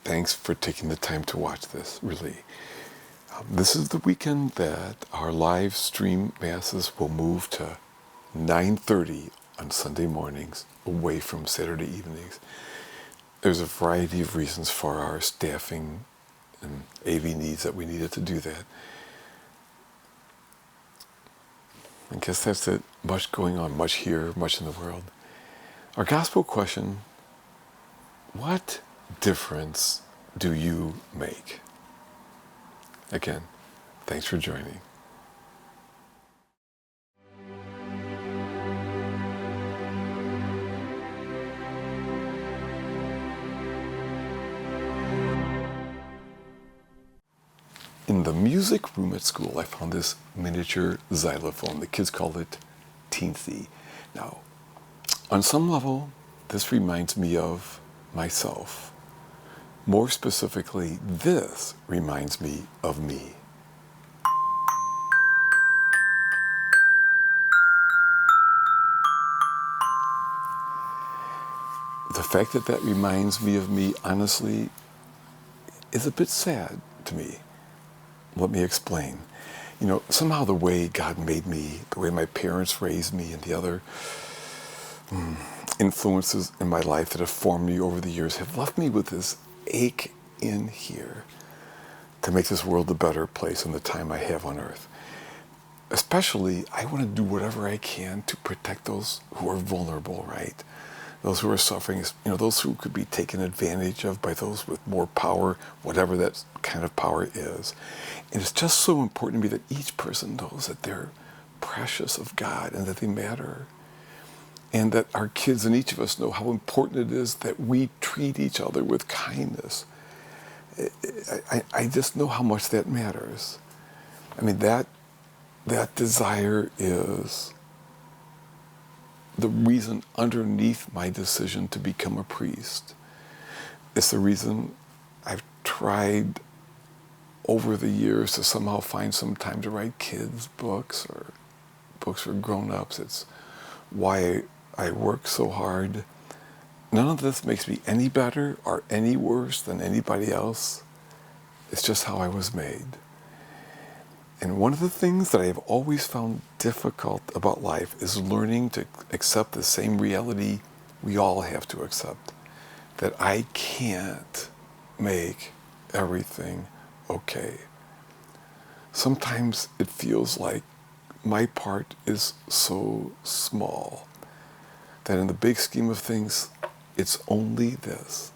thanks for taking the time to watch this, really. This is the weekend that our live stream masses will move to 9:30 on Sunday mornings, away from Saturday evenings. There's a variety of reasons for our staffing and AV needs that we needed to do that. I guess that's it. Much going on, much here, much in the world. Our gospel question: what difference do you make? Again, thanks for joining. In the music room at school, I found this miniature xylophone. The kids call it Teensy. Now, on some level, this reminds me of myself. More specifically, this reminds me of me. The fact that that reminds me of me, honestly, is a bit sad to me. Let me explain. Somehow the way God made me, the way my parents raised me, and the other influences in my life that have formed me over the years have left me with this ache in here to make this world a better place in the time I have on earth. Especially, I want to do whatever I can to protect those who are vulnerable, right? Those who are suffering, those who could be taken advantage of by those with more power, whatever that kind of power is. And it's just so important to me that each person knows that they're precious of God and that they matter. And that our kids and each of us know how important it is that we treat each other with kindness. I just know how much that matters. I mean, that desire is the reason underneath my decision to become a priest. It's the reason I've tried over the years to somehow find some time to write kids' books or books for grown-ups. It's why I work so hard. None of this makes me any better or any worse than anybody else. It's just how I was made. And one of the things that I have always found difficult about life is learning to accept the same reality we all have to accept, that I can't make everything okay. Sometimes it feels like my part is so small that in the big scheme of things, it's only this.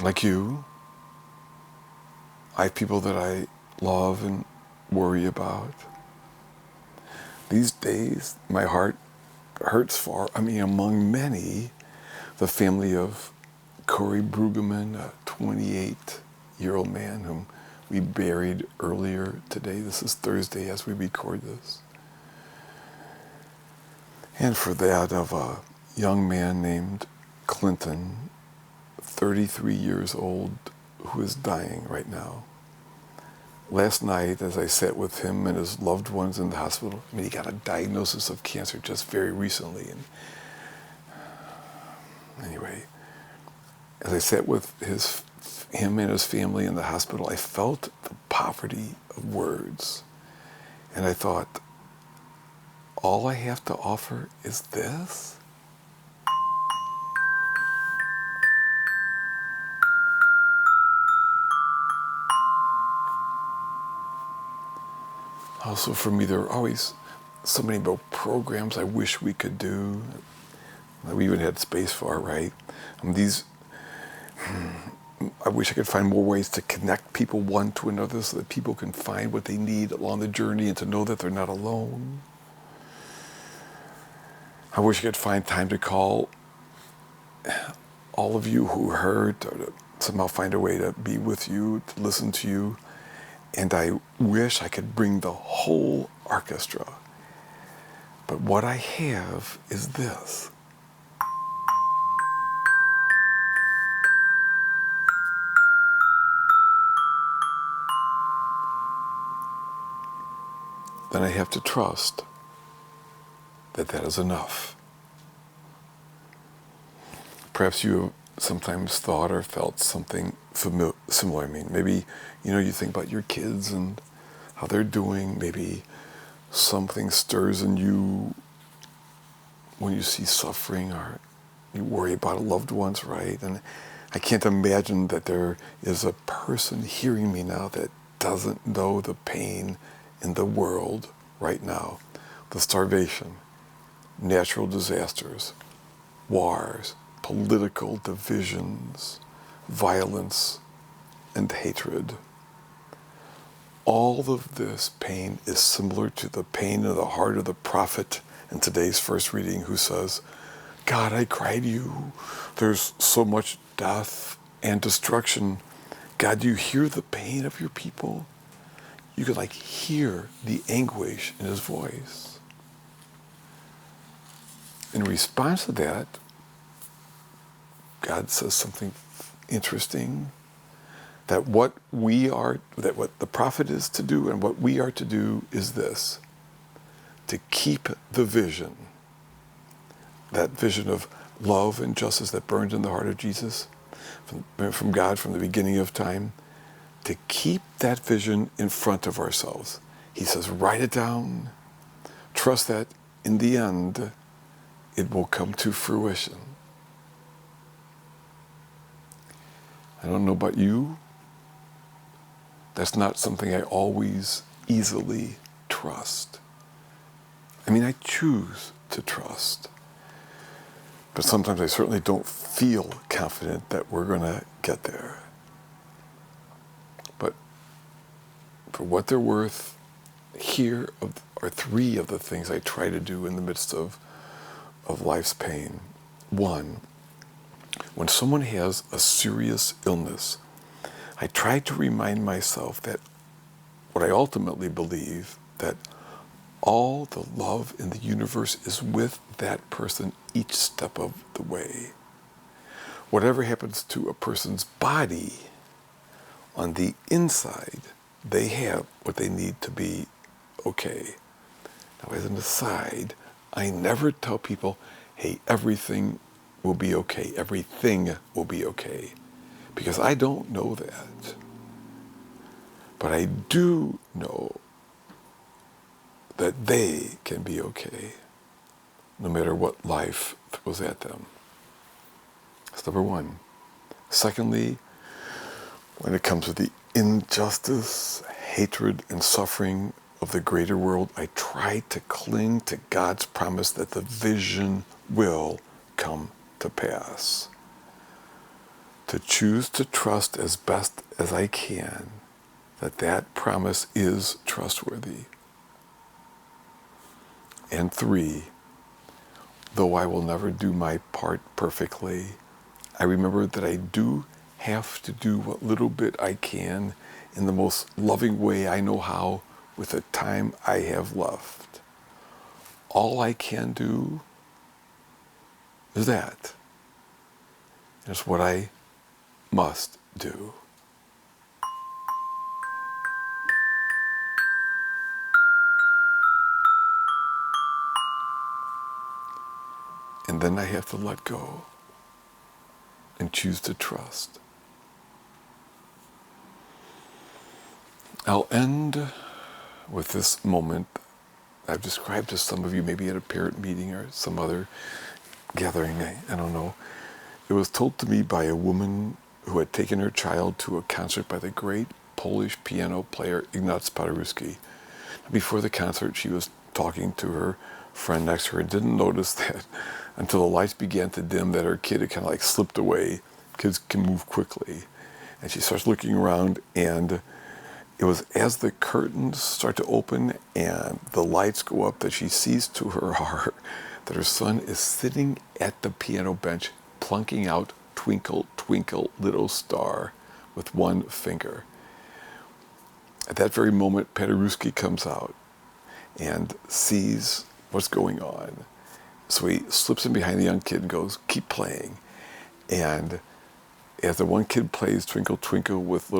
Like you, I have people that I love and worry about. These days, my heart hurts for, among many, the family of Corey Brueggemann, a 28-year-old man whom we buried earlier today. This is Thursday as we record this. And for that of a young man named Clinton, 33 years old, who is dying right now. Last night, as I sat with him and his loved ones in the hospital, he got a diagnosis of cancer just very recently. And anyway, as I sat with him and his family in the hospital, I felt the poverty of words. And I thought, all I have to offer is this? Also, for me, there are always so many more programs I wish we could do. We even had space for, right? I wish I could find more ways to connect people one to another so that people can find what they need along the journey and to know that they're not alone. I wish I could find time to call all of you who hurt, or to somehow find a way to be with you, to listen to you. And I wish I could bring the whole orchestra. But what I have is this. then I have to trust that that is enough. Perhaps you have sometimes thought or felt something similar. I mean, maybe, you think about your kids and how they're doing. Maybe something stirs in you when you see suffering, or you worry about loved ones, right? And I can't imagine that there is a person hearing me now that doesn't know the pain in the world right now. The starvation, natural disasters, wars, political divisions, violence, and hatred. All of this pain is similar to the pain in the heart of the prophet in today's first reading, who says, God, I cry to you. There's so much death and destruction. God, do you hear the pain of your people? You could hear the anguish in his voice. In response to that, God says something interesting, that what the prophet is to do and what we are to do is this: to keep the vision, that vision of love and justice that burned in the heart of Jesus from God from the beginning of time, to keep that vision in front of ourselves. He says, write it down. Trust that in the end, it will come to fruition. I don't know about you. That's not something I always easily trust. I mean, I choose to trust. But sometimes I certainly don't feel confident that we're going to get there. But for what they're worth, here are three of the things I try to do in the midst of life's pain. One, when someone has a serious illness, I try to remind myself that what I ultimately believe, that all the love in the universe is with that person each step of the way. Whatever happens to a person's body, on the inside, they have what they need to be okay. Now, as an aside, I never tell people, hey, everything will be okay. Everything will be okay. Because I don't know that. But I do know that they can be okay, no matter what life throws at them. That's number one. Secondly, when it comes to the injustice, hatred, and suffering of the greater world, I try to cling to God's promise that the vision will come to pass. To choose to trust as best as I can that that promise is trustworthy. And three, though I will never do my part perfectly, I remember that I do have to do what little bit I can in the most loving way I know how with the time I have left. All I can do is that. It's what I must do. And then I have to let go and choose to trust. I'll end with this moment I've described to some of you, maybe at a parent meeting or some other gathering, I don't know. It was told to me by a woman who had taken her child to a concert by the great Polish piano player Ignaz Paderewski. Before the concert, she was talking to her friend next to her and didn't notice that until the lights began to dim that her kid had kind of slipped away. Kids can move quickly. And she starts looking around, and it was as the curtains start to open and the lights go up that she sees to her horror that her son is sitting at the piano bench plunking out Twinkle, Twinkle, Little Star with one finger. At that very moment, Paderewski comes out and sees what's going on. So he slips in behind the young kid and goes, keep playing. And as the one kid plays Twinkle, Twinkle with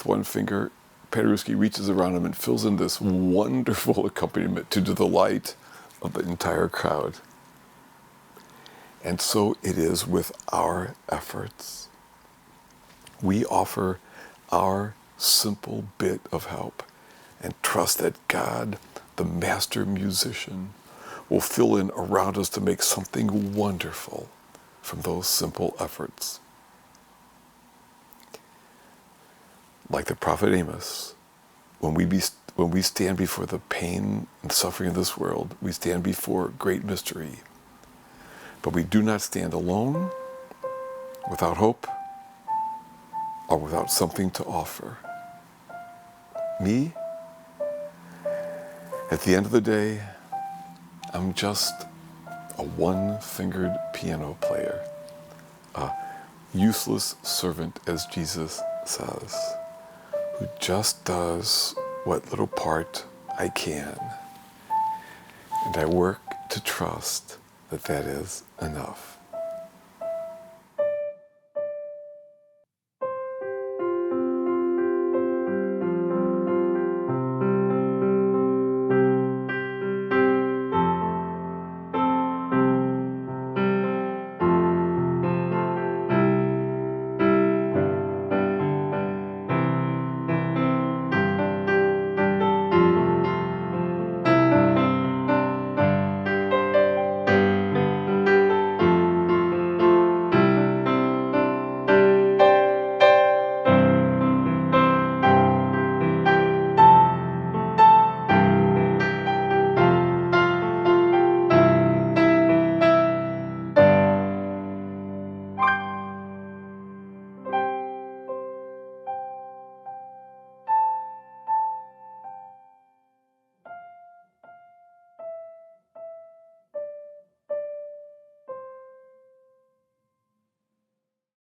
one finger, Paderewski reaches around him and fills in this wonderful accompaniment to the delight of the entire crowd. And so it is with our efforts. We offer our simple bit of help and trust that God, the master musician, will fill in around us to make something wonderful from those simple efforts. Like the prophet Amos, when we stand before the pain and suffering of this world, we stand before great mystery. But we do not stand alone, without hope, or without something to offer. Me, at the end of the day, I'm just a one-fingered piano player, a useless servant, as Jesus says, who just does what little part I can. And I work to trust that that is enough.